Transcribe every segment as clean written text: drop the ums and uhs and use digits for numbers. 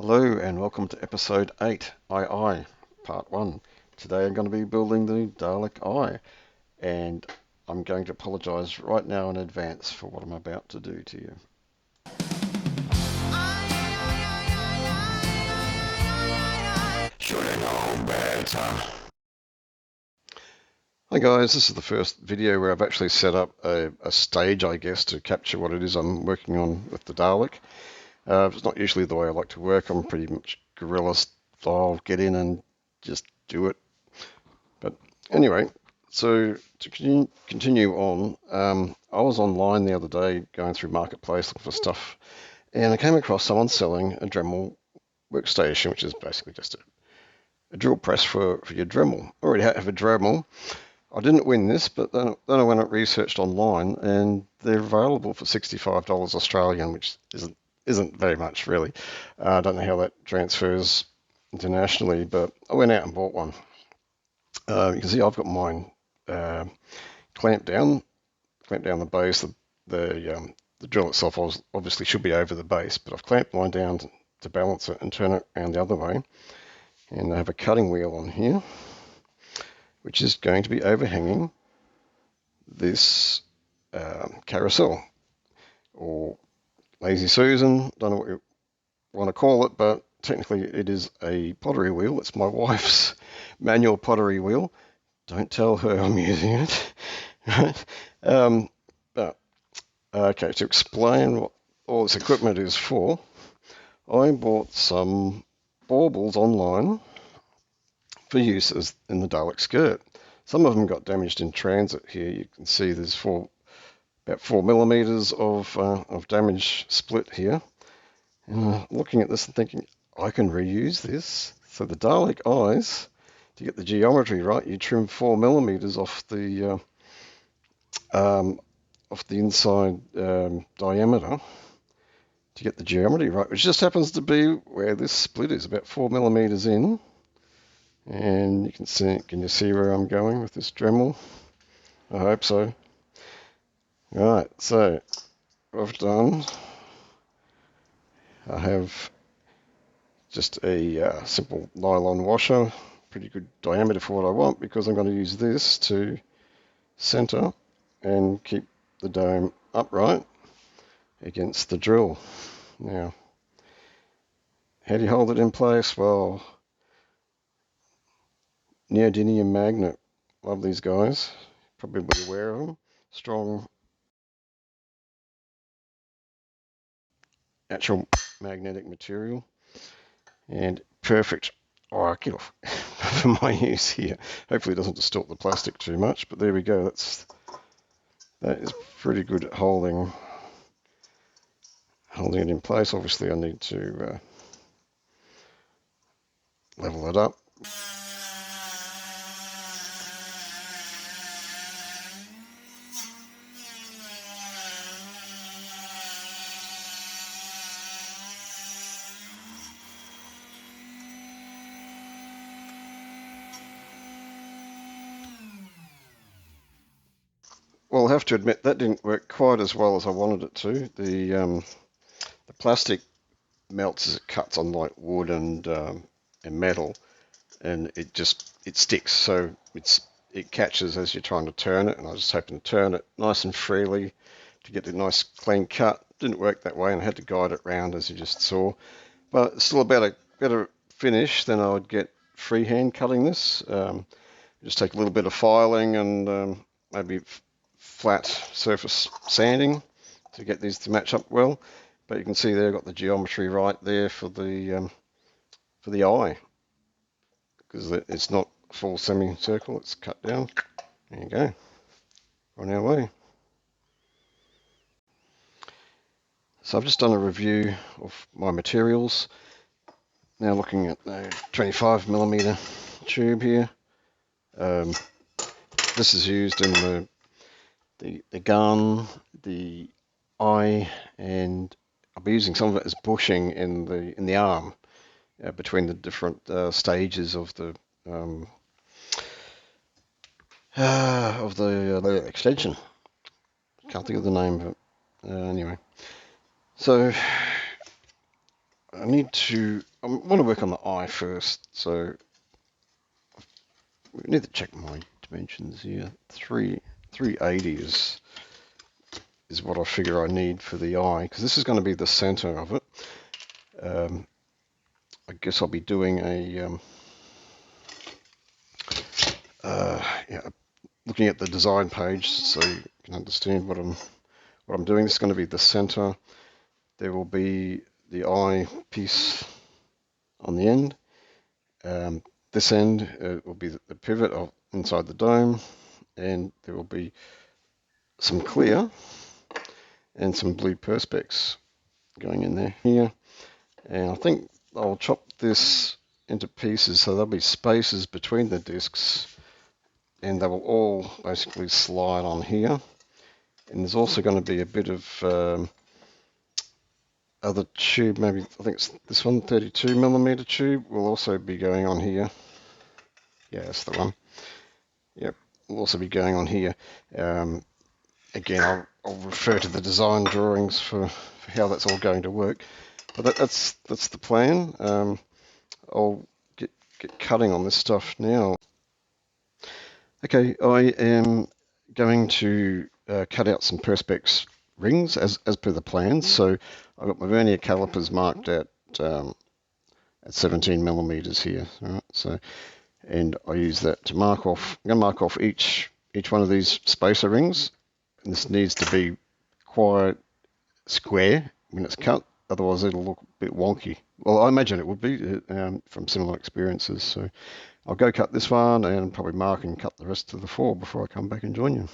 Hello and welcome to episode 8, Part 1. Today I'm going to be building the Dalek eye, and I'm going to apologise right now in advance for what I'm about to do to you. Should have known better. Hi guys, this is the first video where I've actually set up a stage, I guess, to capture what it is I'm working on with the Dalek. It's not usually the way I like to work. I'm pretty much guerrilla style, get in and just do it. But anyway, so to continue on, I was online the other day going through Marketplace looking for stuff, and I came across someone selling a Dremel workstation, which is basically just a drill press for your Dremel. I already have a Dremel. I didn't win this, but then I went and researched online, and they're available for $65 Australian, which isn't very much really. I don't know how that transfers internationally, but I went out and bought one. You can see I've got mine clamped down the base. The drill itself obviously should be over the base, but I've clamped mine down to balance it and turn it around the other way. And I have a cutting wheel on here, which is going to be overhanging this carousel, or Lazy Susan, don't know what you want to call it, but technically it is a pottery wheel. It's my wife's manual pottery wheel. Don't tell her I'm using it. Okay, to explain what all this equipment is for, I bought some baubles online for use in the Dalek skirt. Some of them got damaged in transit here. You can see there's about 4 millimeters of damage split here. And looking at this and thinking, I can reuse this. So the Dalek eyes, to get the geometry right, you trim 4 millimeters off the inside diameter to get the geometry right, which just happens to be where this split is, about 4 millimeters in. And you can you see where I'm going with this Dremel? I hope so. Right, so what I've done, I have just a simple nylon washer, pretty good diameter for what I want, because I'm going to use this to center and keep the dome upright against the drill. Now, how do you hold it in place? Well, neodymium magnet. Love these guys. Probably aware of them. Strong actual magnetic material and perfect. Oh, I get off for my use here. Hopefully it doesn't distort the plastic too much, but there we go. That is pretty good at holding it in place. Obviously I need to level it up. Well, I have to admit that didn't work quite as well as I wanted it to. The plastic melts as it cuts on like wood and metal, and it sticks. So it catches as you're trying to turn it, and I was just hoping to turn it nice and freely to get a nice clean cut. Didn't work that way, and I had to guide it round as you just saw. But it's still about a better finish than I would get freehand cutting this. Just take a little bit of filing and maybe flat surface sanding to get these to match up well. But you can see there, I've got the geometry right there for the eye, because it's not full semicircle, it's cut down. There you go, on our way. So I've just done a review of my materials. Now looking at the 25 millimeter tube here. This is used in the gun, the eye, and I'll be using some of it as bushing in the arm between the different stages of the extension. Can't think of the name of it. Anyway, so I want to work on the eye first, so we need to check my dimensions here. 380 is what I figure I need for the eye, because this is going to be the center of it. I guess I'll be doing looking at the design page so you can understand what I'm doing. This is going to be the center. There will be the eye piece on the end. This end will be the pivot inside the dome, and there will be some clear and some blue Perspex going in there here. And I think I'll chop this into pieces so there'll be spaces between the discs, and they will all basically slide on here. And there's also going to be a bit of other tube, maybe I think it's this one, 32mm tube, will also be going on here. Yeah, that's the one. Yep, will also be going on here. Again, I'll refer to the design drawings for how that's all going to work. But that's the plan. I'll get cutting on this stuff now. Okay, I am going to cut out some Perspex rings as per the plans. So I've got my vernier calipers marked at 17mm here. All right, so, and I use that to mark off. I'm going to mark off each one of these spacer rings. And this needs to be quite square when it's cut, otherwise it'll look a bit wonky. Well, I imagine it would be from similar experiences. So I'll go cut this one and probably mark and cut the rest of the 4 before I come back and join you.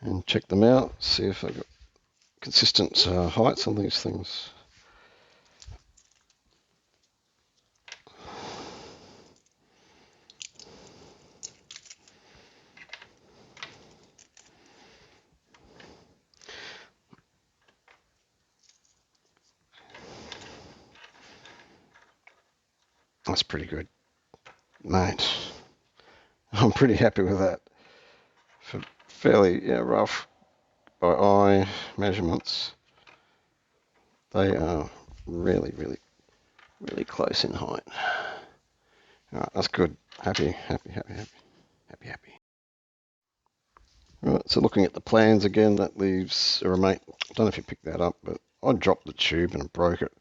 And check them out, see if I've got consistent heights on these things. That's pretty good, mate. I'm pretty happy with that. For fairly rough by eye measurements, they are really close in height. All right, that's good. Happy. Right, so looking at the plans again, that leaves a remain. I don't know if you picked that up, but I dropped the tube and broke it.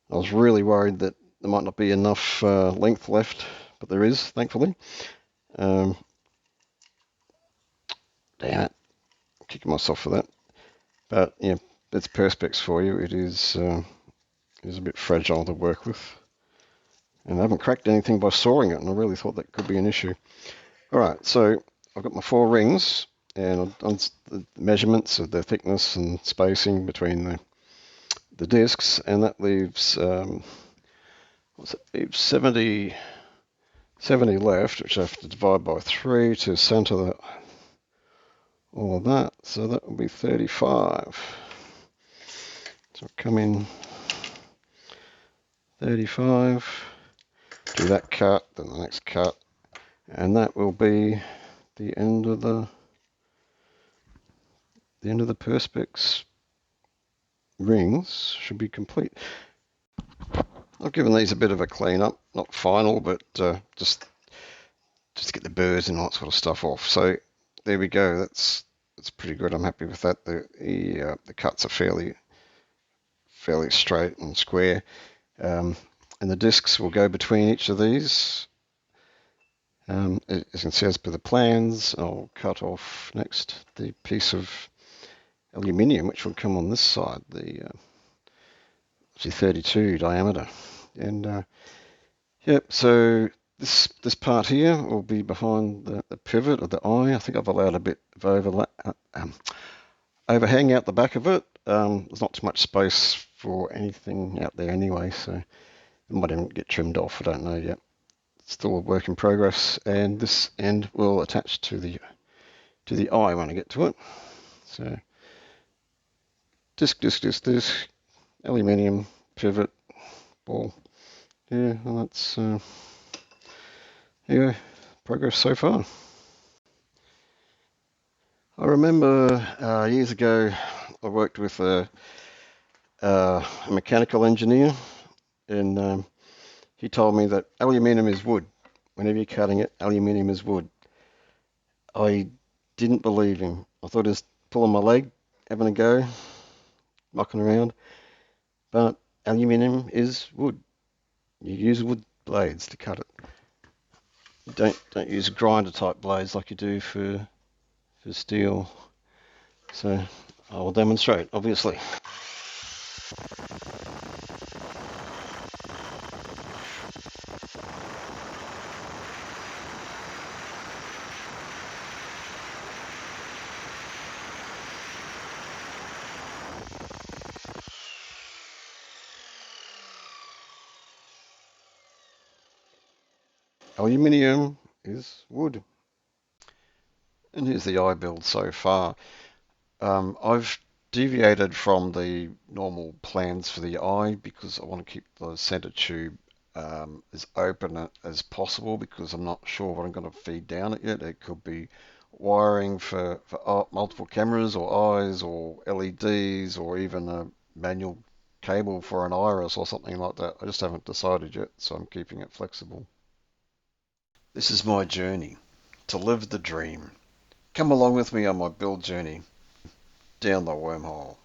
I was really worried that there might not be enough length left, but there is, thankfully. Damn it, kicking myself for that. But yeah, it's Perspex for you. It is a bit fragile to work with, and I haven't cracked anything by sawing it, and I really thought that could be an issue. All right, so I've got my 4 rings, and I've done the measurements of the thickness and spacing between the discs, and that leaves leaves 70 left, which I have to divide by 3 to center all of that. So that will be 35. So come in 35, do that cut, then the next cut, and that will be the end of the Perspex rings. Should be complete. I've given these a bit of a clean up, not final, but just to get the burrs and all that sort of stuff off. So there we go. That's pretty good. I'm happy with that. The cuts are fairly straight and square, and the discs will go between each of these. As you can see, as per the plans, I'll cut off next the piece of aluminium, which will come on this side, the 32 diameter. And yep, so this part here will be behind the pivot of the eye. I think I've allowed a bit of overhang out the back of it. There's not too much space for anything out there anyway, so it might even get trimmed off. I don't know yet. still a work in progress, and this end will attach to the eye when I get to it. So disc, aluminium pivot ball. Yeah, well, that's yeah, progress so far. I remember years ago I worked with a mechanical engineer, and he told me that aluminium is wood. Whenever you're cutting it, aluminium is wood. I didn't believe him. I thought he was pulling my leg, having a go, mucking around. But aluminium is wood. You use wood blades to cut it. You don't use grinder type blades like you do for steel. So I will demonstrate, obviously. Aluminium is wood. And here's the eye build so far. I've deviated from the normal plans for the eye because I want to keep the center tube as open as possible because I'm not sure what I'm going to feed down it yet. It could be wiring for multiple cameras or eyes or LEDs or even a manual cable for an iris or something like that. I just haven't decided yet, so I'm keeping it flexible. This is my journey to live the dream. Come along with me on my build journey down the wormhole.